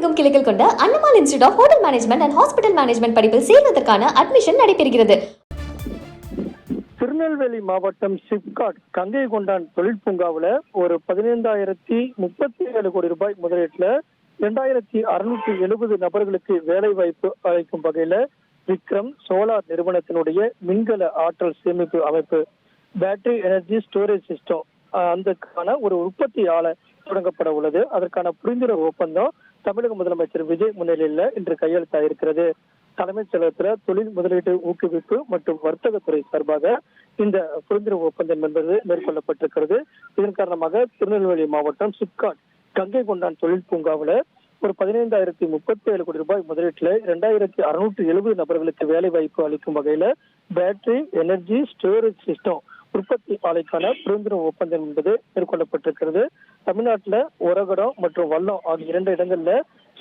எங்கும் கிளைகள் கொண்ட Annamal institute of hotel management and hospital management படிப்பில் சேர்வதற்கான அட்மிஷன் நடைபெறுகிறது. திருநெல்வேலி மாவட்டம் சிப்காட் கங்கை கொண்டான் தொழிற்பூங்காவில் ஒரு 15,037 கோடி ரூபாய் முதலீட்டுல 2,670 நபர்களுக்கு வேலை வாய்ப்பு அளிக்கும் வகையில விக்ரம் சோலார் நிறுவனத்தினுடைய மின்கல ஆற்றல் சேமிப்பு அமைப்பு பேட்டரி எனர்ஜி ஸ்டோரேஜ் சிஸ்டம் அதுக்கான ஒரு உற்பத்தி ஆலை தொடங்கப்பட உள்ளது. அதற்கான புரிந்துணர்வு ஒப்பந்தம் தமிழக முதலமைச்சர் விஜய் முன்னிலையில் இன்று கையெழுத்தாயிருக்கிறது. தலைமைச் செயலகத்தில் தொழில் முதலீட்டு ஊக்குவிப்பு மற்றும் வர்த்தகத்துறை சார்பாக இந்த புரிந்துணர்வு ஒப்பந்தம் என்பது மேற்கொள்ளப்பட்டிருக்கிறது. இதன் காரணமாக திருநெல்வேலி மாவட்டம் சிப்காட் கங்கை கொண்டான் தொழில் பூங்காவில் ஒரு 15,037 கோடி ரூபாய் முதலீட்டுல 2,670 நபர்களுக்கு வேலை வாய்ப்பு அளிக்கும் வகையில பேட்டரி எனர்ஜி ஸ்டோரேஜ் சிஸ்டம் உற்பத்தி ஆலைக்கான புரிந்துணர்வு ஒப்பந்தம் என்பது மேற்கொள்ளப்பட்டிருக்கிறது. தமிழ்நாட்டுல ஒரகடம் மற்றும் வல்லம் ஆகிய 2 இடங்கள்ல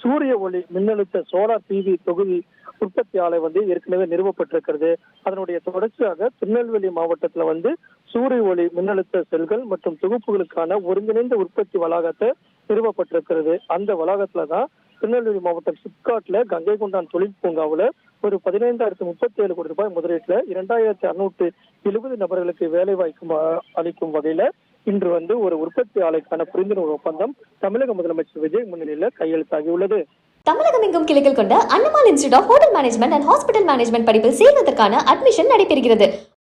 சூரிய ஒளி மின்னழுத்த சோலார் டிவி தொகுதி உற்பத்தி ஆலை ஏற்கனவே நிறுவப்பட்டிருக்கிறது. அதனுடைய தொடர்ச்சியாக திருநெல்வேலி மாவட்டத்துல சூரிய ஒளி மின்னழுத்த செல்கள் மற்றும் தொகுப்புகளுக்கான ஒருங்கிணைந்த உற்பத்தி வளாகத்தை நிறுவப்பட்டிருக்கிறது. அந்த வளாகத்துலதான் திருநெல்வேலி மாவட்டம் சிப்காட்ல கங்கை கொண்டான் தொழில் பூங்காவில் ஒரு 15,037 கோடி ரூபாய் முதலீட்டுல 2,670 நபர்களுக்கு வேலை வாய்ப்பு அளிக்கும் வகையில இன்று ஒரு உற்பத்தி ஆலைக்கான புரிந்துணர்வு ஒப்பந்தம் தமிழக முதலமைச்சர் விஜய் முன்னிலையில கையெழுத்தாகியுள்ளது. தமிழகம் எங்கும் கிளைகள் கொண்ட Annamal institute of hotel management and hospital management படிப்பில் சேர்வதற்கான அட்மிஷன் நடைபெறுகிறது.